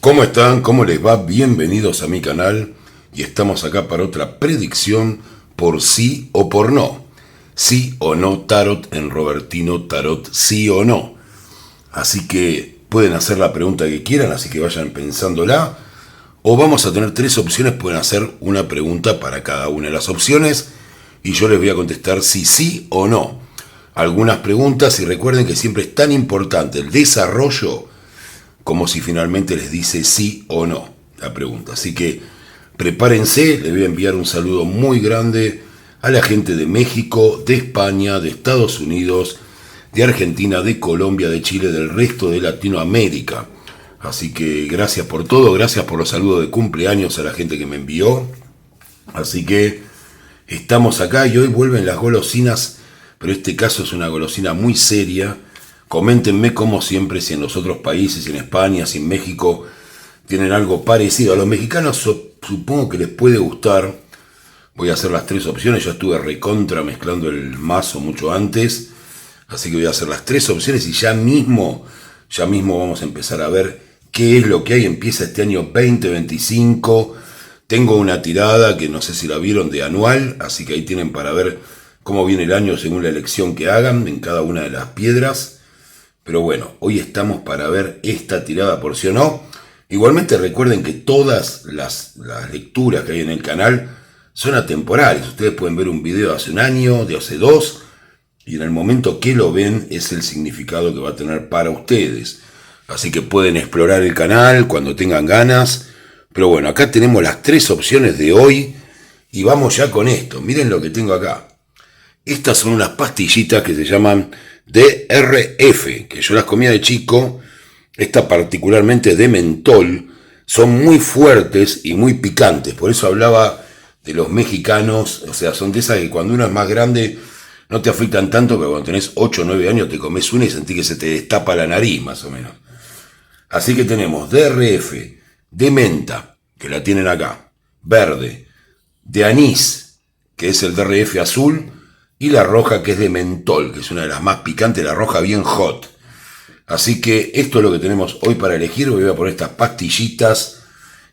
¿Cómo están? ¿Cómo les va? Bienvenidos a mi canal y estamos acá para otra predicción por sí o por no. Sí o no tarot en Robertino Tarot, sí o no. Así que pueden hacer la pregunta que quieran, así que vayan pensándola. O vamos a tener tres opciones, pueden hacer una pregunta para cada una de las opciones y yo les voy a contestar si sí o no. Algunas preguntas y recuerden que siempre es tan importante el desarrollo como si finalmente les dice sí o no la pregunta. Así que prepárense, les voy a enviar un saludo muy grande a la gente de México, de España, de Estados Unidos, de Argentina, de Colombia, de Chile, del resto de Latinoamérica. Así que gracias por todo, gracias por los saludos de cumpleaños a la gente que me envió. Así que estamos acá y hoy vuelven las golosinas, pero este caso es una golosina muy seria. Coméntenme como siempre si en los otros países, en España, si en México tienen algo parecido. A los mexicanos supongo que les puede gustar. Voy a hacer las tres opciones. Yo estuve recontra mezclando el mazo mucho antes. Así que voy a hacer las tres opciones y ya mismo vamos a empezar a ver qué es lo que hay. Empieza este año 2025. Tengo una tirada que no sé si la vieron de anual. Así que ahí tienen para ver cómo viene el año según la elección que hagan en cada una de las piedras. Pero bueno, hoy estamos para ver esta tirada por sí o no. Igualmente recuerden que todas las lecturas que hay en el canal son atemporales. Ustedes pueden ver un video de hace un año, de hace dos, y en el momento que lo ven es el significado que va a tener para ustedes. Así que pueden explorar el canal cuando tengan ganas. Pero bueno, acá tenemos las tres opciones de hoy y vamos ya con esto. Miren lo que tengo acá. Estas son unas pastillitas que se llaman DRF, que yo las comía de chico, esta particularmente de mentol, son muy fuertes y muy picantes, por eso hablaba de los mexicanos, o sea, son de esas que cuando uno es más grande no te afectan tanto, pero cuando tenés 8 o 9 años te comes una y sentís que se te destapa la nariz, más o menos. Así que tenemos DRF, de menta, que la tienen acá, verde, de anís, que es el DRF azul, y la roja que es de mentol, que es una de las más picantes, la roja bien hot. Así que esto es lo que tenemos hoy para elegir. Voy a poner estas pastillitas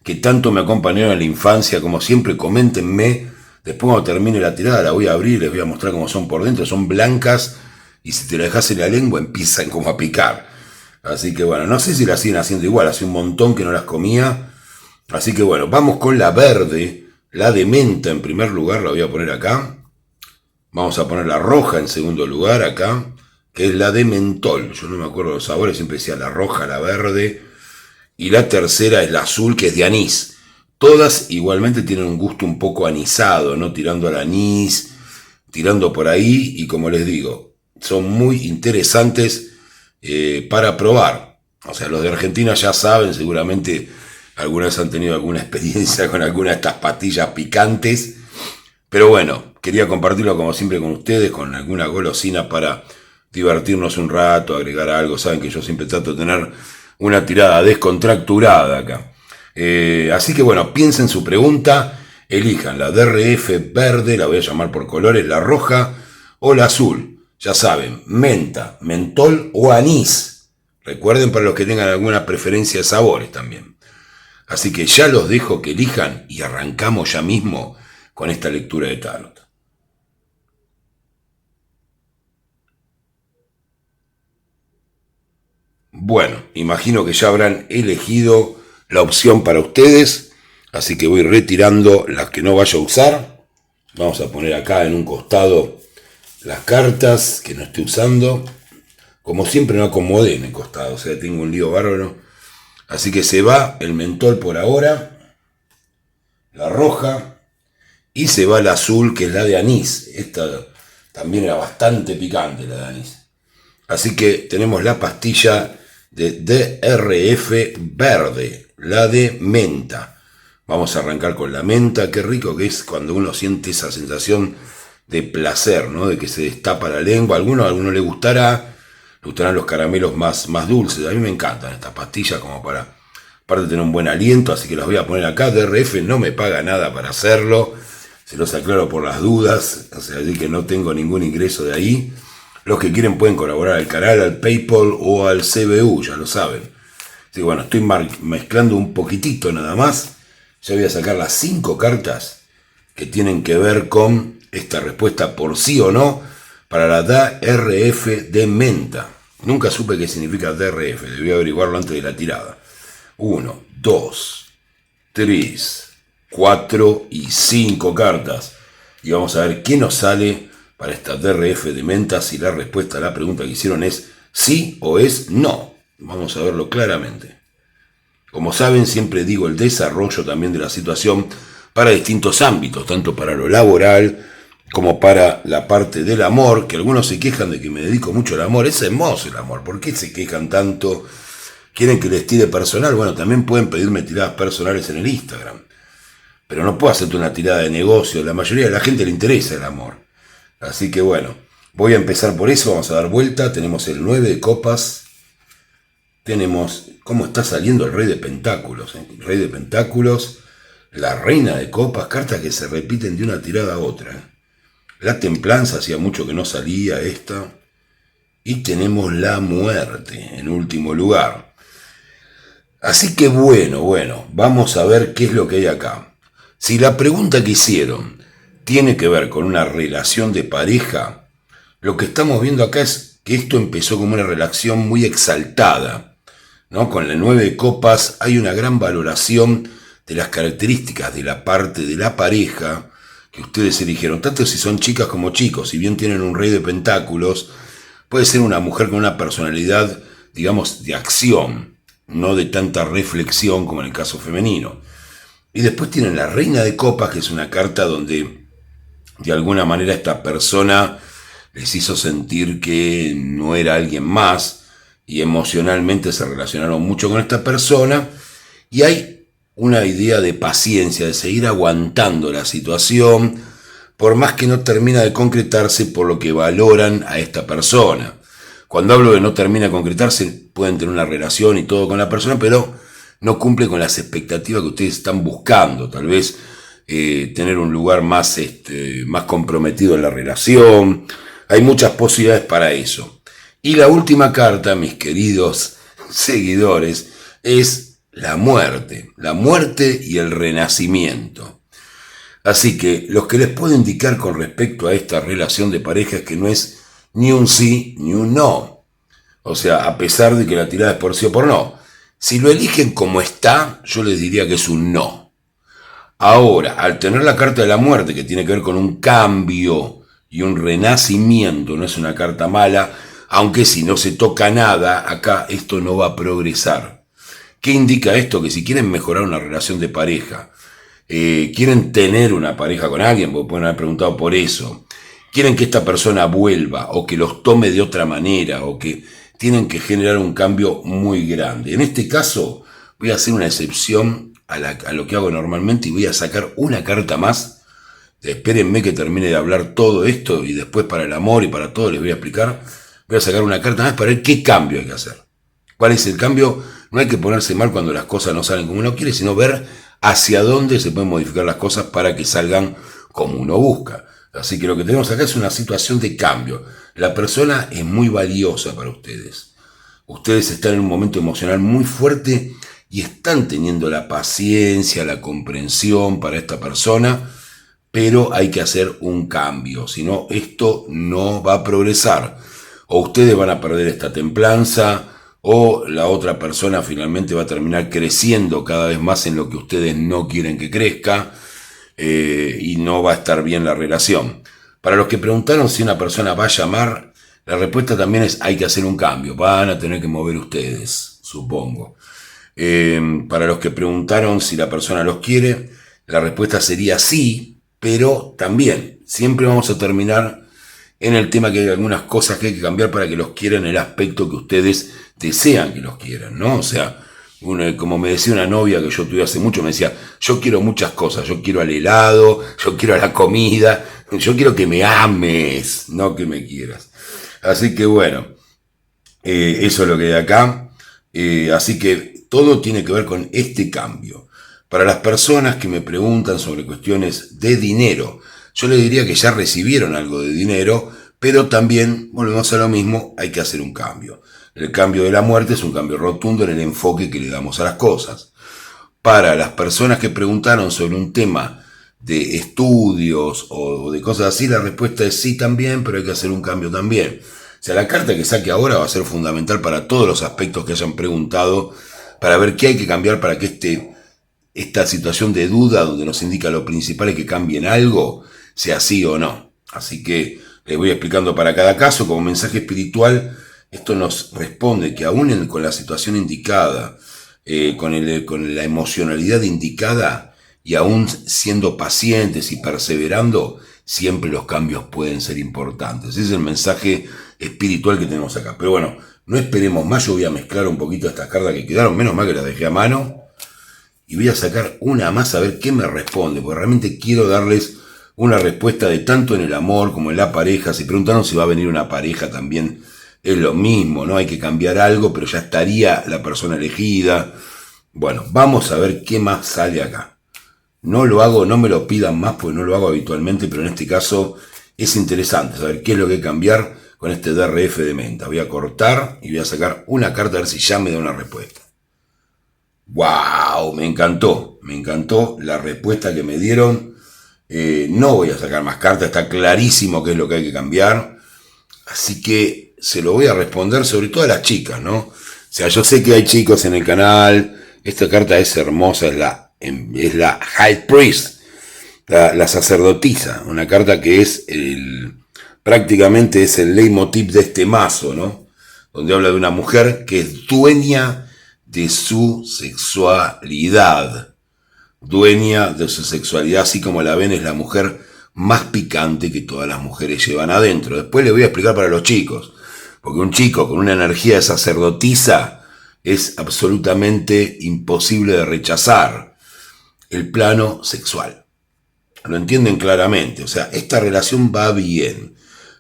que tanto me acompañaron en la infancia. Como siempre, coméntenme. Después cuando termine la tirada la voy a abrir, les voy a mostrar cómo son por dentro. Son blancas y si te la dejas en la lengua empiezan como a picar. Así que bueno, no sé si las siguen haciendo igual. Hace un montón que no las comía. Así que bueno, vamos con la verde, la de menta en primer lugar, la voy a poner acá. Vamos a poner la roja en segundo lugar acá, que es la de mentol. Yo no me acuerdo de los sabores, siempre decía la roja, la verde. Y la tercera es la azul, que es de anís. Todas igualmente tienen un gusto un poco anisado, ¿no? Tirando al anís, tirando por ahí. Y como les digo, son muy interesantes para probar. O sea, los de Argentina ya saben, seguramente algunas han tenido alguna experiencia con alguna de estas pastillas picantes. Pero bueno, quería compartirlo como siempre con ustedes, con alguna golosina para divertirnos un rato, agregar algo. Saben que yo siempre trato de tener una tirada descontracturada acá. Así que bueno, piensen su pregunta, elijan la DRF verde, la voy a llamar por colores, la roja o la azul. Ya saben, menta, mentol o anís. Recuerden para los que tengan alguna preferencia de sabores también. Así que ya los dejo que elijan y arrancamos ya mismo con esta lectura de tarot. Bueno, imagino que ya habrán elegido la opción para ustedes, así que voy retirando las que no vaya a usar. Vamos a poner acá en un costado las cartas que no estoy usando. Como siempre no acomodé en el costado, o sea, tengo un lío bárbaro. Así que se va el mentol por ahora, la roja. Y se va la azul, que es la de anís. Esta también era bastante picante, la de anís. Así que tenemos la pastilla de DRF verde, la de menta. Vamos a arrancar con la menta. Qué rico que es cuando uno siente esa sensación de placer, ¿no? De que se destapa la lengua. A alguno le gustarán los caramelos más dulces. A mí me encantan estas pastillas como para, aparte de tener un buen aliento. Así que las voy a poner acá. DRF no me paga nada para hacerlo. Se los aclaro por las dudas, o sea, así que no tengo ningún ingreso de ahí. Los que quieren pueden colaborar al canal, al PayPal o al CBU, ya lo saben. Sí, bueno, estoy mezclando un poquitito nada más. Ya voy a sacar las 5 cartas que tienen que ver con esta respuesta por sí o no para la DRF de menta. Nunca supe qué significa DRF, debí averiguarlo antes de la tirada. 1, 2, 3, 4 y 5 cartas. Y vamos a ver qué nos sale para esta DRF de menta, si la respuesta a la pregunta que hicieron es sí o es no. Vamos a verlo claramente. Como saben, siempre digo el desarrollo también de la situación para distintos ámbitos, tanto para lo laboral como para la parte del amor, que algunos se quejan de que me dedico mucho al amor. Es hermoso el amor, ¿por qué se quejan tanto? ¿Quieren que les tire personal? Bueno, también pueden pedirme tiradas personales en el Instagram, pero no puedo hacerte una tirada de negocio. La mayoría de la gente le interesa el amor, así que bueno, voy a empezar por eso. Vamos a dar vuelta. Tenemos el 9 de copas, tenemos cómo está saliendo el rey de pentáculos, el rey de pentáculos, la reina de copas, cartas que se repiten de una tirada a otra. La templanza, hacía mucho que no salía esta. Y tenemos la muerte en último lugar. Así que bueno, vamos a ver qué es lo que hay acá. Si la pregunta que hicieron tiene que ver con una relación de pareja, lo que estamos viendo acá es que esto empezó como una relación muy exaltada, ¿no? Con el 9 de copas hay una gran valoración de las características de la parte de la pareja que ustedes eligieron, tanto si son chicas como chicos. Si bien tienen un rey de pentáculos, puede ser una mujer con una personalidad, digamos, de acción, no de tanta reflexión como en el caso femenino. Y después tienen la reina de copas, que es una carta donde de alguna manera esta persona les hizo sentir que no era alguien más y emocionalmente se relacionaron mucho con esta persona, y hay una idea de paciencia, de seguir aguantando la situación, por más que no termina de concretarse, por lo que valoran a esta persona. Cuando hablo de no termina de concretarse, pueden tener una relación y todo con la persona, pero no cumple con las expectativas que ustedes están buscando. Tal vez tener un lugar más comprometido en la relación. Hay muchas posibilidades para eso. Y la última carta, mis queridos seguidores, es la muerte y el renacimiento. Así que lo que les puedo indicar con respecto a esta relación de pareja es que no es ni un sí ni un no. O sea, a pesar de que la tirada es por sí o por no. Si lo eligen como está, yo les diría que es un no. Ahora, al tener la carta de la muerte, que tiene que ver con un cambio y un renacimiento, no es una carta mala, aunque si no se toca nada, acá esto no va a progresar. ¿Qué indica esto? Que si quieren mejorar una relación de pareja, quieren tener una pareja con alguien, porque pueden haber preguntado por eso, quieren que esta persona vuelva o que los tome de otra manera, o que tienen que generar un cambio muy grande. En este caso voy a hacer una excepción a lo que hago normalmente y voy a sacar una carta más. Espérenme que termine de hablar todo esto y después para el amor y para todo les voy a explicar. Voy a sacar una carta más para ver qué cambio hay que hacer. ¿Cuál es el cambio? No hay que ponerse mal cuando las cosas no salen como uno quiere, sino ver hacia dónde se pueden modificar las cosas para que salgan como uno busca. Así que lo que tenemos acá es una situación de cambio. La persona es muy valiosa para ustedes. Ustedes están en un momento emocional muy fuerte y están teniendo la paciencia, la comprensión para esta persona, pero hay que hacer un cambio, si no esto no va a progresar. O ustedes van a perder esta templanza, o la otra persona finalmente va a terminar creciendo cada vez más en lo que ustedes no quieren que crezca, y no va a estar bien la relación. Para los que preguntaron si una persona va a llamar, la respuesta también es hay que hacer un cambio, van a tener que mover ustedes, supongo. Para los que preguntaron si la persona los quiere, la respuesta sería sí, pero también siempre vamos a terminar en el tema que hay algunas cosas que hay que cambiar para que los quieran en el aspecto que ustedes desean que los quieran, ¿no? O sea, como me decía una novia que yo tuve hace mucho, me decía, yo quiero muchas cosas, yo quiero al helado, yo quiero a la comida, yo quiero que me ames, no que me quieras. Así que bueno, eso es lo que hay acá. Así que todo tiene que ver con este cambio. Para las personas que me preguntan sobre cuestiones de dinero, yo les diría que ya recibieron algo de dinero, pero también, volvemos a lo mismo, hay que hacer un cambio. El cambio de la muerte es un cambio rotundo en el enfoque que le damos a las cosas. Para las personas que preguntaron sobre un tema de estudios o de cosas así, la respuesta es sí también, pero hay que hacer un cambio también. O sea, la carta que saque ahora va a ser fundamental para todos los aspectos que hayan preguntado, para ver qué hay que cambiar para que esta situación de duda, donde nos indica lo principal es que cambien algo, sea sí o no. Así que les voy explicando para cada caso, como mensaje espiritual, esto nos responde que aún con la situación indicada, con la emocionalidad indicada, y aún siendo pacientes y perseverando, siempre los cambios pueden ser importantes. Ese es el mensaje espiritual que tenemos acá. Pero bueno, no esperemos más, yo voy a mezclar un poquito estas cartas que quedaron, menos mal que las dejé a mano, y voy a sacar una más a ver qué me responde, porque realmente quiero darles una respuesta de tanto en el amor como en la pareja. Si preguntaron si va a venir una pareja también, es lo mismo, ¿no? Hay que cambiar algo, pero ya estaría la persona elegida. Bueno, vamos a ver qué más sale acá. No lo hago, no me lo pidan más porque no lo hago habitualmente, pero en este caso es interesante saber qué es lo que hay que cambiar con este DRF de menta. Voy a cortar y voy a sacar una carta a ver si ya me da una respuesta. ¡Wow! Me encantó la respuesta que me dieron. No voy a sacar más cartas, está clarísimo qué es lo que hay que cambiar. Así que se lo voy a responder sobre todo a las chicas, ¿no? O sea, yo sé que hay chicos en el canal. Esta carta es hermosa, es la High Priest, la sacerdotisa, una carta que es prácticamente es el leitmotiv de este mazo, ¿no? Donde habla de una mujer que es dueña de su sexualidad, así como la ven, es la mujer más picante que todas las mujeres llevan adentro. Después les voy a explicar para los chicos, porque un chico con una energía de sacerdotisa es absolutamente imposible de rechazar. El plano sexual. Lo entienden claramente. O sea, esta relación va bien,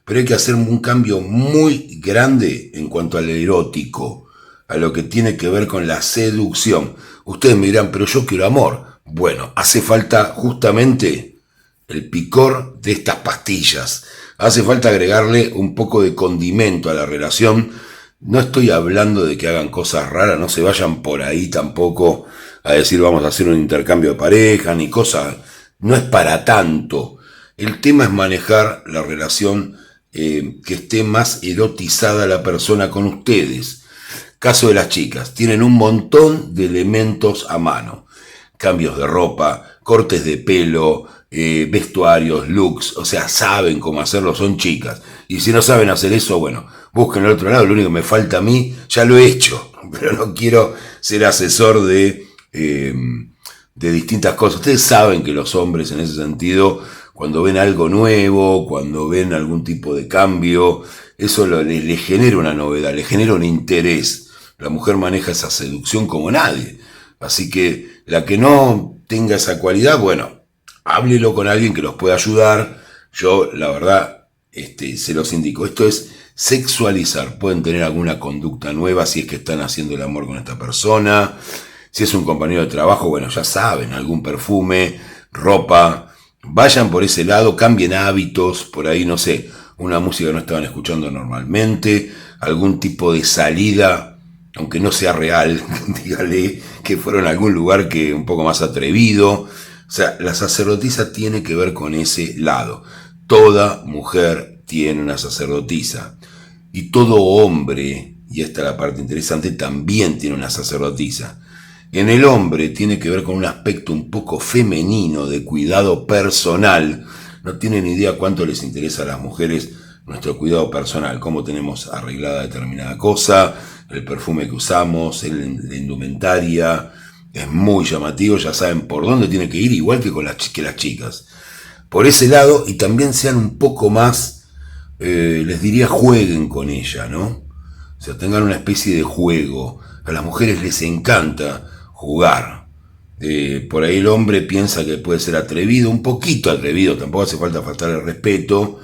pero hay que hacer un cambio muy grande en cuanto al erótico, a lo que tiene que ver con la seducción. Ustedes me dirán, pero yo quiero amor. Bueno, hace falta justamente el picor de estas pastillas. Hace falta agregarle un poco de condimento a la relación. No estoy hablando de que hagan cosas raras, no se vayan por ahí tampoco a decir vamos a hacer un intercambio de pareja, ni cosas, no es para tanto. El tema es manejar la relación, que esté más erotizada la persona con ustedes. Caso de las chicas, tienen un montón de elementos a mano. Cambios de ropa, cortes de pelo, vestuarios, looks, o sea, saben cómo hacerlo, son chicas. Y si no saben hacer eso, bueno, busquen al otro lado, lo único que me falta a mí, ya lo he hecho, pero no quiero ser asesor de distintas cosas. Ustedes saben que los hombres en ese sentido, cuando ven algo nuevo, cuando ven algún tipo de cambio, eso les genera una novedad, les genera un interés. La mujer maneja esa seducción como nadie. Así que la que no tenga esa cualidad, bueno, háblelo con alguien que los pueda ayudar. Yo, la verdad, se los indico. Esto es sexualizar. Pueden tener alguna conducta nueva si es que están haciendo el amor con esta persona. Si es un compañero de trabajo, bueno, ya saben, algún perfume, ropa. Vayan por ese lado, cambien hábitos, por ahí, no sé, una música que no estaban escuchando normalmente, algún tipo de salida, aunque no sea real, dígale que fueron a algún lugar que un poco más atrevido. O sea, la sacerdotisa tiene que ver con ese lado. Toda mujer tiene una sacerdotisa. Y todo hombre, y esta es la parte interesante, también tiene una sacerdotisa. En el hombre tiene que ver con un aspecto un poco femenino de cuidado personal. No tienen idea cuánto les interesa a las mujeres nuestro cuidado personal, cómo tenemos arreglada determinada cosa, el perfume que usamos, la indumentaria. Es muy llamativo, ya saben por dónde tiene que ir, igual que con las chicas. Por ese lado, y también sean un poco más, les diría, jueguen con ella, ¿no? O sea, tengan una especie de juego. A las mujeres les encanta jugar. Por ahí el hombre piensa que puede ser atrevido, un poquito atrevido, tampoco hace falta faltar el respeto,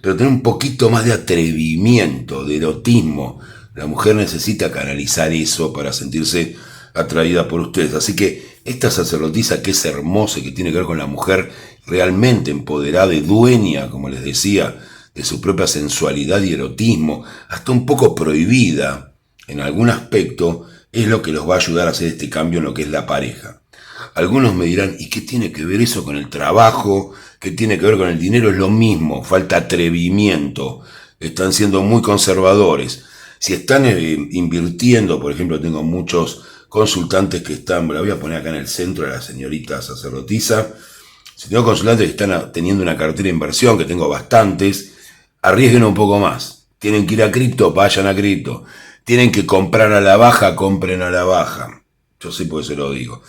pero tener un poquito más de atrevimiento, de erotismo. La mujer necesita canalizar eso para sentirse atraída por ustedes. Así que esta sacerdotisa, que es hermosa y que tiene que ver con la mujer realmente empoderada y dueña, como les decía, de su propia sensualidad y erotismo, hasta un poco prohibida, en algún aspecto, es lo que los va a ayudar a hacer este cambio en lo que es la pareja. Algunos me dirán, ¿y qué tiene que ver eso con el trabajo? ¿Qué tiene que ver con el dinero? Es lo mismo, falta atrevimiento. Están siendo muy conservadores. Si están invirtiendo, por ejemplo, tengo muchos consultantes que están, la voy a poner acá en el centro de la señorita sacerdotisa. Si tengo consultantes que están teniendo una cartera de inversión, que tengo bastantes, arriesguen un poco más. Tienen que ir a cripto, vayan a cripto. Tienen que comprar a la baja, compren a la baja. Yo sé por eso lo digo.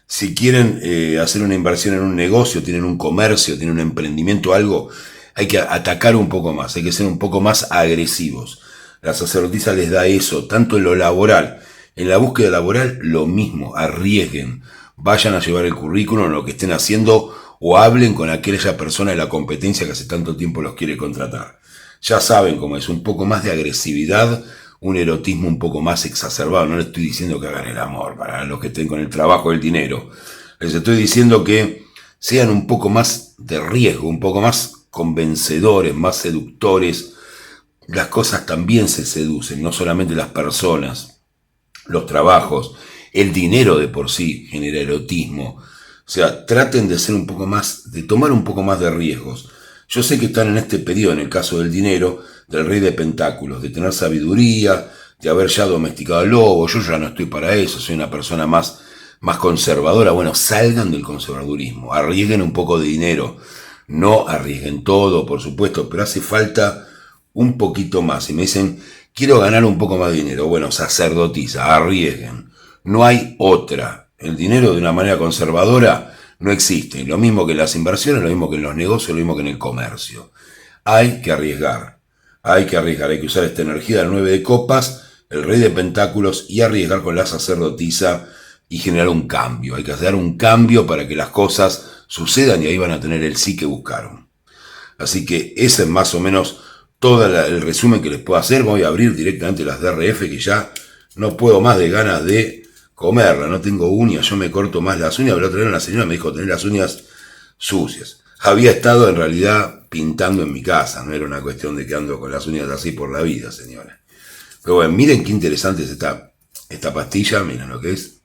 Si quieren hacer una inversión en un negocio, tienen un comercio, tienen un emprendimiento, algo, hay que atacar un poco más, hay que ser un poco más agresivos. La sacerdotisa les da eso, tanto en lo laboral. En la búsqueda laboral, lo mismo, arriesguen. Vayan a llevar el currículum en lo que estén haciendo o hablen con aquella persona de la competencia que hace tanto tiempo los quiere contratar. Ya saben cómo es, un poco más de agresividad, un erotismo un poco más exacerbado. No les estoy diciendo que hagan el amor para los que estén con el trabajo, el dinero. Les estoy diciendo que sean un poco más de riesgo, un poco más convencedores, más seductores. Las cosas también se seducen, no solamente las personas, los trabajos, el dinero de por sí genera erotismo. O sea, traten de ser un poco más, de tomar un poco más de riesgos. Yo sé que están en este periodo, en el caso del dinero, del rey de pentáculos, de tener sabiduría, de haber ya domesticado al lobo. Yo ya no estoy para eso, soy una persona más conservadora. Bueno, salgan del conservadurismo, arriesguen un poco de dinero. No arriesguen todo, por supuesto, pero hace falta un poquito más. Y me dicen, quiero ganar un poco más de dinero. Bueno, sacerdotisa, arriesguen. No hay otra. El dinero de una manera conservadora no existe. Lo mismo que en las inversiones, lo mismo que en los negocios, lo mismo que en el comercio. Hay que arriesgar. Hay que arriesgar. Hay que usar esta energía del 9 de copas, el rey de pentáculos, y arriesgar con la sacerdotisa y generar un cambio. Hay que hacer un cambio para que las cosas sucedan y ahí van a tener el sí que buscaron. Así que ese es más o menos todo el resumen que les puedo hacer. Voy a abrir directamente las DRF, que ya no puedo más de ganas de comerla. No tengo uñas, yo me corto más las uñas. Pero la otra vez una señora me dijo tener las uñas sucias. Había estado en realidad pintando en mi casa, no era una cuestión de que ando con las uñas así por la vida, señora. Pero bueno, miren qué interesante es esta pastilla, miren lo que es,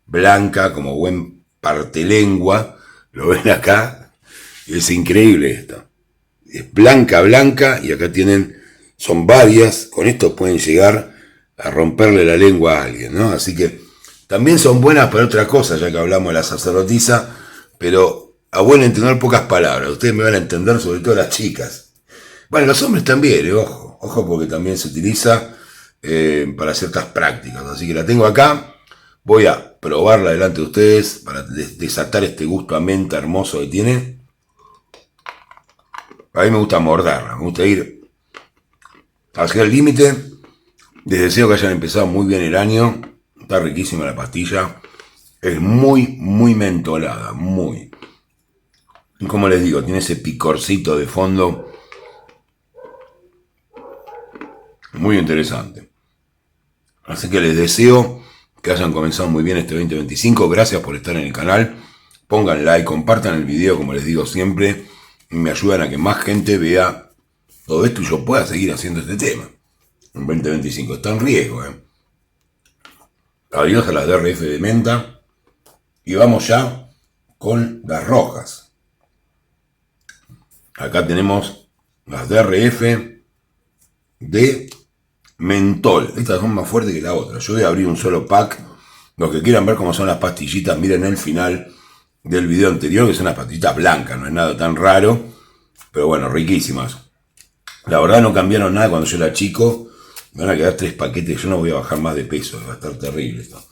blanca como buen partelengua, lo ven acá, es increíble esto. Es blanca, blanca, y acá tienen, son varias, con esto pueden llegar a romperle la lengua a alguien, ¿no? Así que también son buenas para otra cosa, ya que hablamos de la sacerdotisa, pero a buen entender pocas palabras, ustedes me van a entender, sobre todo las chicas. Bueno, los hombres también, ojo porque también se utiliza para ciertas prácticas, así que la tengo acá, voy a probarla delante de ustedes para desatar este gusto a menta hermoso que tiene. A mí me gusta morderla, me gusta ir hacia el límite. Les deseo que hayan empezado muy bien el año. Está riquísima la pastilla. Es muy, muy mentolada, muy. Y como les digo, tiene ese picorcito de fondo. Muy interesante. Así que les deseo que hayan comenzado muy bien este 2025. Gracias por estar en el canal. Pongan like, compartan el video, como les digo siempre. Y me ayudan a que más gente vea todo esto y yo pueda seguir haciendo este tema. En 2025 está en riesgo, Adiós a las DRF de menta. Y vamos ya con las rojas. Acá tenemos las DRF de mentol. Estas son más fuertes que la otra. Yo voy a abrir un solo pack. Los que quieran ver cómo son las pastillitas, miren el final del video anterior, que son unas pastillitas blancas, no es nada tan raro, pero bueno, riquísimas. La verdad no cambiaron nada cuando yo era chico. Me van a quedar 3 paquetes, yo no voy a bajar más de peso, va a estar terrible esto.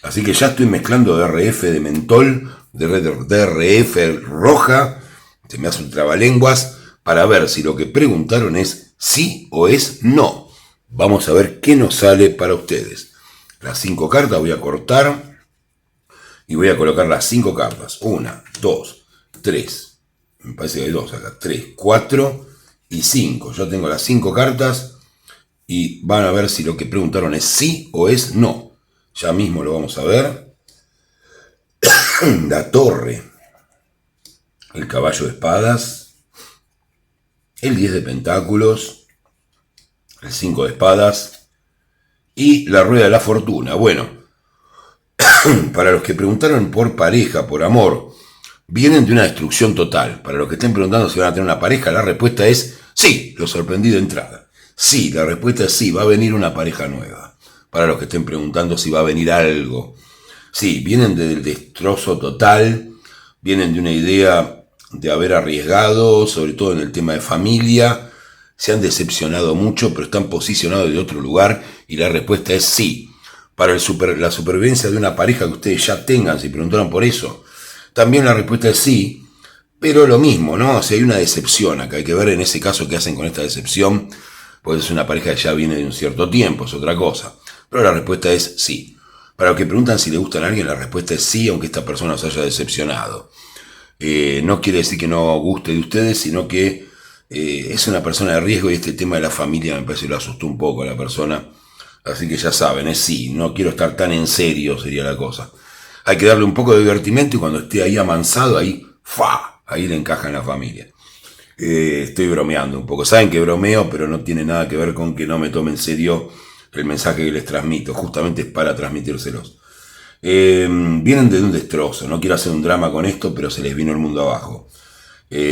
Así que ya estoy mezclando DRF de mentol, DRF roja, se me hace un trabalenguas, para ver si lo que preguntaron es sí o es no. Vamos a ver qué nos sale para ustedes. Las 5 cartas voy a cortar y voy a colocar las 5 cartas. 1, 2, 3. Me parece que hay 2 acá. 3, 4 y 5. Yo tengo las 5 cartas y van a ver si lo que preguntaron es sí o es no. Ya mismo lo vamos a ver. La torre. El caballo de espadas. El 10 de pentáculos. El 5 de espadas. y la rueda de la fortuna. Bueno, para los que preguntaron por pareja, por amor, vienen de una destrucción total. Para los que estén preguntando si van a tener una pareja, la respuesta es sí, lo sorprendí de entrada. Sí, la respuesta es sí, va a venir una pareja nueva. Para los que estén preguntando si va a venir algo. Sí, vienen del destrozo total, vienen de una idea de haber arriesgado, sobre todo en el tema de familia, se han decepcionado mucho, pero están posicionados de otro lugar, y la respuesta es sí. Para la supervivencia de una pareja que ustedes ya tengan, si preguntaron por eso, también la respuesta es sí, pero lo mismo, ¿no? O sea, hay una decepción acá, hay que ver en ese caso qué hacen con esta decepción, pues es una pareja que ya viene de un cierto tiempo, es otra cosa. Pero la respuesta es sí. Para los que preguntan si le gustan a alguien, la respuesta es sí, aunque esta persona os haya decepcionado. No quiere decir que no guste de ustedes, sino que es una persona de riesgo, y este tema de la familia me parece que lo asustó un poco a la persona. Así que ya saben, es sí, no quiero estar tan en serio, sería la cosa. Hay que darle un poco de divertimento, y cuando esté ahí amansado, ahí, ¡fa!, ahí le encaja en la familia. Estoy bromeando un poco. Saben que bromeo, pero no tiene nada que ver con que no me tome en serio el mensaje que les transmito. Justamente es para transmitírselos. Vienen de un destrozo. No quiero hacer un drama con esto, pero se les vino el mundo abajo.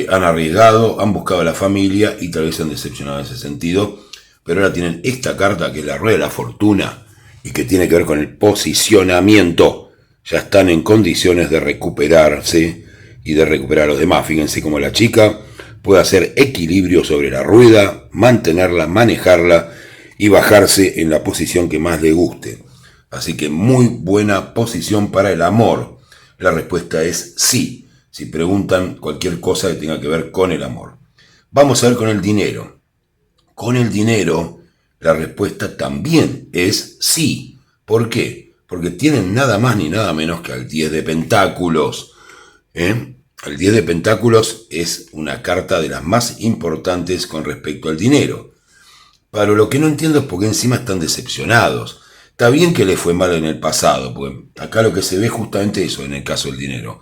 Han arriesgado, han buscado a la familia y tal vez se han decepcionado en ese sentido. Pero ahora tienen esta carta, que es la rueda de la fortuna, y que tiene que ver con el posicionamiento. Ya están en condiciones de recuperarse y de recuperar a los demás. Fíjense cómo la chica puede hacer equilibrio sobre la rueda, mantenerla, manejarla y bajarse en la posición que más le guste. Así que muy buena posición para el amor. La respuesta es sí, si preguntan cualquier cosa que tenga que ver con el amor. Vamos a ver con el dinero. Con el dinero, la respuesta también es sí. ¿Por qué? Porque tienen nada más ni nada menos que al 10 de pentáculos. El 10 de pentáculos es una carta de las más importantes con respecto al dinero. Pero lo que no entiendo es por qué encima están decepcionados. Está bien que les fue mal en el pasado, porque acá lo que se ve es justamente eso en el caso del dinero.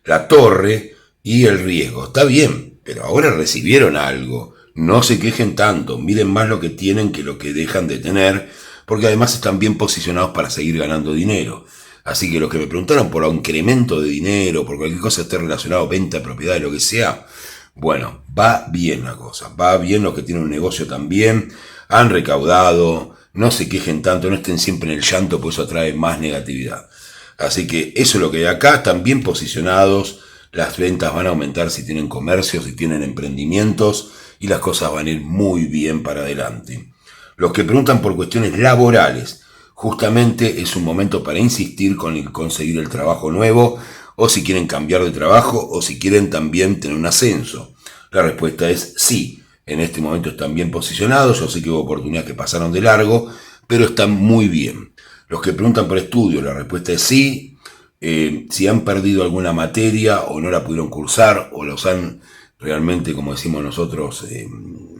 La torre y el riesgo. Está bien, pero ahora recibieron algo. No se quejen tanto, miren más lo que tienen que lo que dejan de tener, porque además están bien posicionados para seguir ganando dinero. Así que los que me preguntaron por un incremento de dinero, por cualquier cosa esté relacionado, venta de propiedades, lo que sea, bueno, va bien la cosa, va bien los que tienen un negocio también, han recaudado, no se quejen tanto, no estén siempre en el llanto, porque eso atrae más negatividad. Así que eso es lo que hay acá, están bien posicionados, las ventas van a aumentar si tienen comercios, si tienen emprendimientos, y las cosas van a ir muy bien para adelante. Los que preguntan por cuestiones laborales, justamente es un momento para insistir con conseguir el trabajo nuevo, o si quieren cambiar de trabajo, o si quieren también tener un ascenso. La respuesta es sí. En este momento están bien posicionados. Yo sé que hubo oportunidades que pasaron de largo, pero están muy bien. Los que preguntan por estudio, la respuesta es sí. Si han perdido alguna materia o no la pudieron cursar, o los han realmente, como decimos nosotros,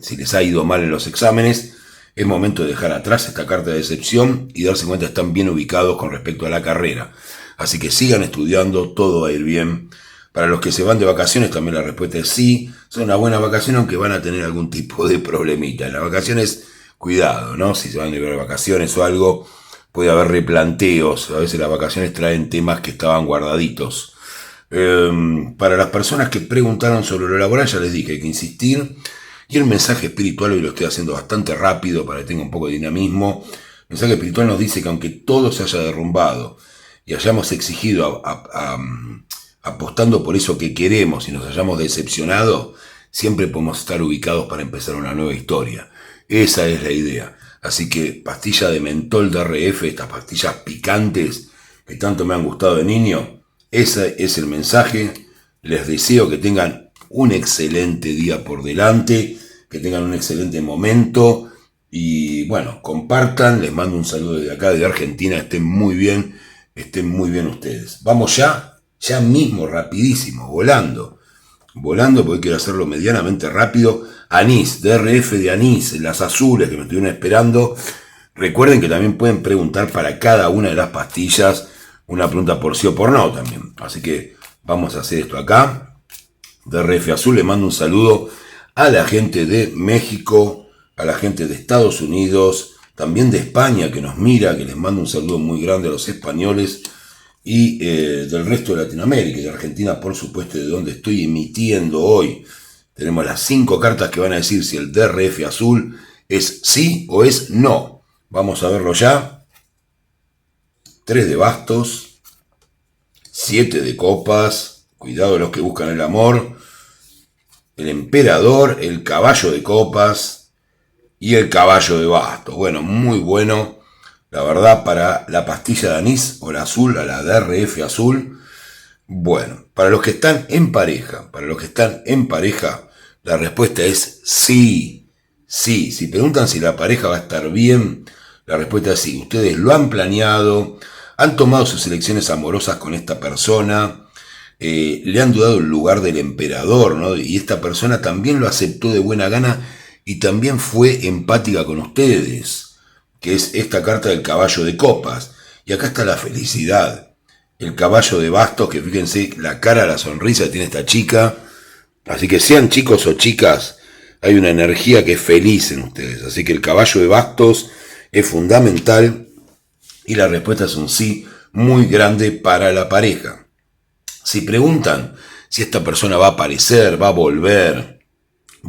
si les ha ido mal en los exámenes, es momento de dejar atrás esta carta de decepción y darse cuenta que están bien ubicados con respecto a la carrera. Así que sigan estudiando, todo va a ir bien. Para los que se van de vacaciones también la respuesta es sí. Son una buena vacación, aunque van a tener algún tipo de problemita. En las vacaciones, cuidado, ¿no? Si se van de vacaciones o algo, puede haber replanteos. A veces las vacaciones traen temas que estaban guardaditos. Para las personas que preguntaron sobre lo laboral, ya les dije, hay que insistir. Y el mensaje espiritual, hoy lo estoy haciendo bastante rápido para que tenga un poco de dinamismo. El mensaje espiritual nos dice que aunque todo se haya derrumbado y hayamos exigido apostando por eso que queremos y nos hayamos decepcionado, siempre podemos estar ubicados para empezar una nueva historia. Esa es la idea. Así que pastilla de mentol de RF, estas pastillas picantes que tanto me han gustado de niño, ese es el mensaje. Les deseo que tengan un excelente día por delante, que tengan un excelente momento y bueno, compartan. Les mando un saludo desde acá, desde Argentina. Estén muy bien ustedes. Vamos ya mismo, rapidísimo, volando porque quiero hacerlo medianamente rápido. Anís, DRF de anís, las azules que me estuvieron esperando. Recuerden que también pueden preguntar para cada una de las pastillas una pregunta por sí o por no también. Así que vamos a hacer esto acá. DRF azul, le mando un saludo a la gente de México, a la gente de Estados Unidos, también de España que nos mira, que les mando un saludo muy grande a los españoles, y del resto de Latinoamérica y de Argentina, por supuesto, de donde estoy emitiendo hoy. Tenemos las 5 cartas que van a decir si el DRF azul es sí o es no. Vamos a verlo ya. 3 de bastos, 7 de copas, cuidado los que buscan el amor, el emperador, el caballo de copas y el caballo de bastos. Bueno, muy bueno, la verdad, para la pastilla de anís o la azul, a la DRF azul. Bueno, para los que están en pareja, la respuesta es sí. Sí, si preguntan si la pareja va a estar bien, la respuesta es sí. Ustedes lo han planeado, han tomado sus elecciones amorosas con esta persona, le han dado el lugar del emperador, ¿no? Y esta persona también lo aceptó de buena gana y también fue empática con ustedes, que es esta carta del caballo de copas. Y acá está la felicidad. El caballo de bastos, que fíjense la cara, la sonrisa que tiene esta chica. Así que sean chicos o chicas, hay una energía que es feliz en ustedes. Así que el caballo de bastos es fundamental y la respuesta es un sí muy grande para la pareja. Si preguntan si esta persona va a aparecer, va a volver,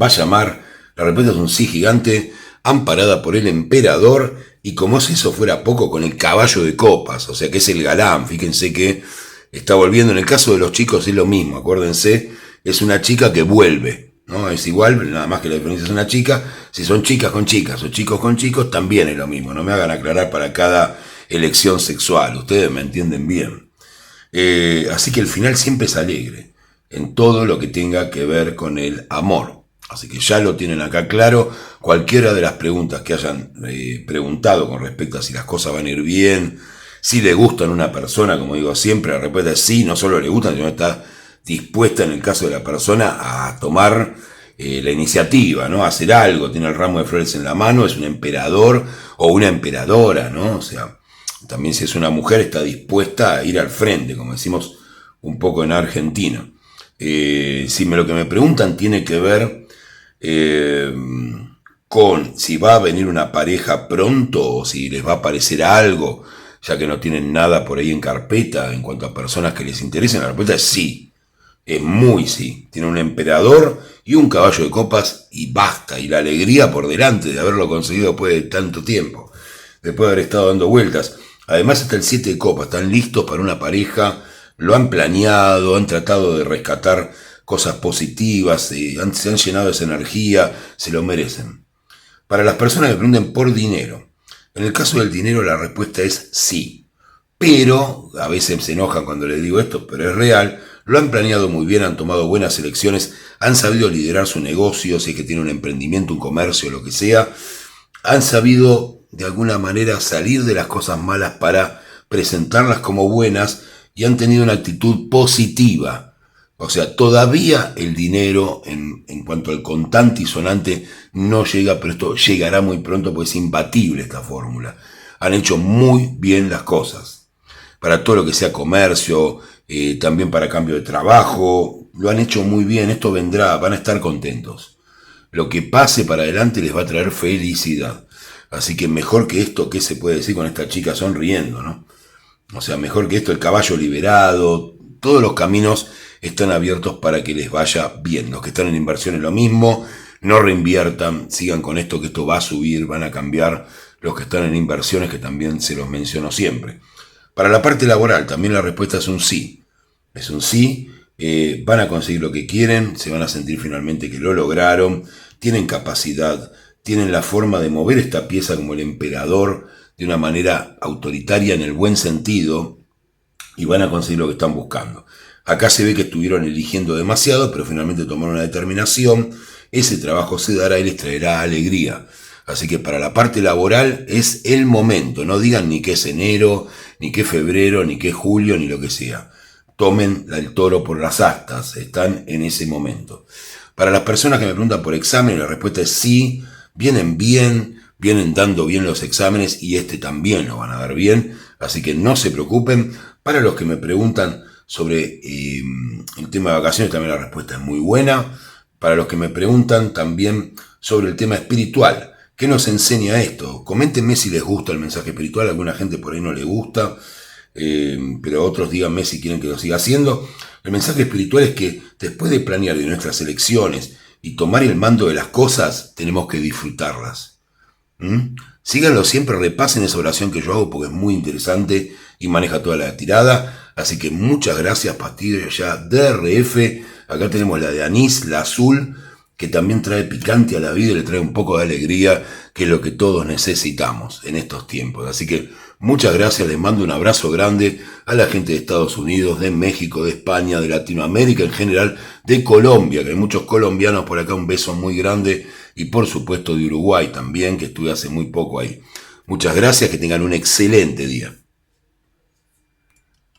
va a llamar, la respuesta es un sí gigante, amparada por el emperador y como si eso fuera poco, con el caballo de copas, o sea que es el galán. Fíjense que está volviendo. En el caso de los chicos es lo mismo, acuérdense, es una chica que vuelve, ¿no? Es igual, nada más que la diferencia es una chica. Si son chicas con chicas o chicos con chicos, también es lo mismo. No me hagan aclarar para cada elección sexual, ustedes me entienden bien. Así que el final siempre es alegre, en todo lo que tenga que ver con el amor. Así que ya lo tienen acá claro. Cualquiera de las preguntas que hayan preguntado con respecto a si las cosas van a ir bien, si le gustan a una persona, como digo siempre, la respuesta es sí. No solo le gustan, sino está dispuesta, en el caso de la persona, a tomar la iniciativa, ¿no? A hacer algo. Tiene el ramo de flores en la mano, es un emperador o una emperadora, ¿no? O sea, también si es una mujer está dispuesta a ir al frente, como decimos un poco en Argentina. Si lo que me preguntan tiene que ver con si va a venir una pareja pronto o si les va a aparecer algo, ya que no tienen nada por ahí en carpeta en cuanto a personas que les interesen, la respuesta es sí. Es muy sí. Tiene un emperador y un caballo de copas y basta. Y la alegría por delante de haberlo conseguido después de tanto tiempo, después de haber estado dando vueltas. Además está el 7 de copas. Están listos para una pareja, lo han planeado, han tratado de rescatar cosas positivas, se han llenado de esa energía, se lo merecen. Para las personas que pregunten por dinero, en el caso del dinero la respuesta es sí. Pero, a veces se enojan cuando les digo esto, pero es real, lo han planeado muy bien, han tomado buenas elecciones, han sabido liderar su negocio, si es que tiene un emprendimiento, un comercio, lo que sea, han sabido de alguna manera salir de las cosas malas para presentarlas como buenas y han tenido una actitud positiva. O sea, todavía el dinero en cuanto al contante y sonante no llega, pero esto llegará muy pronto porque es imbatible esta fórmula. Han hecho muy bien las cosas. Para todo lo que sea comercio, también para cambio de trabajo, lo han hecho muy bien, esto vendrá, van a estar contentos. Lo que pase para adelante les va a traer felicidad. Así que mejor que esto, ¿qué se puede decir con esta chica sonriendo, no? O sea, mejor que esto, el caballo liberado, todos los caminos están abiertos para que les vaya bien. Los que están en inversiones lo mismo, no reinviertan, sigan con esto que esto va a subir, van a cambiar. Los que están en inversiones, que también se los menciono siempre. Para la parte laboral también la respuesta es un sí. Es un sí, van a conseguir lo que quieren, se van a sentir finalmente que lo lograron, tienen capacidad, tienen la forma de mover esta pieza como el emperador de una manera autoritaria en el buen sentido y van a conseguir lo que están buscando. Acá se ve que estuvieron eligiendo demasiado, pero finalmente tomaron una determinación. Ese trabajo se dará y les traerá alegría. Así que para la parte laboral es el momento. No digan ni que es enero, ni que es febrero, ni que es julio, ni lo que sea. Tomen el toro por las astas. Están en ese momento. Para las personas que me preguntan por examen, la respuesta es sí. Vienen bien, vienen dando bien los exámenes y este también lo van a dar bien. Así que no se preocupen. Para los que me preguntan sobre el tema de vacaciones, también la respuesta es muy buena. Para los que me preguntan también sobre el tema espiritual, ¿Qué nos enseña esto? Coméntenme si les gusta el mensaje espiritual, a alguna gente por ahí no le gusta, pero otros díganme si quieren que lo siga haciendo. El mensaje espiritual es que después de planear de nuestras elecciones y tomar el mando de las cosas, tenemos que disfrutarlas. Síganlo siempre, repasen esa oración que yo hago porque es muy interesante y maneja toda la tirada. Así que muchas gracias, pastilla DRF. Acá tenemos la de anís, la azul, que también trae picante a la vida y le trae un poco de alegría, que es lo que todos necesitamos en estos tiempos. Así que muchas gracias, les mando un abrazo grande a la gente de Estados Unidos, de México, de España, de Latinoamérica en general, de Colombia, que hay muchos colombianos por acá, un beso muy grande, y por supuesto de Uruguay también, que estuve hace muy poco ahí. Muchas gracias, que tengan un excelente día.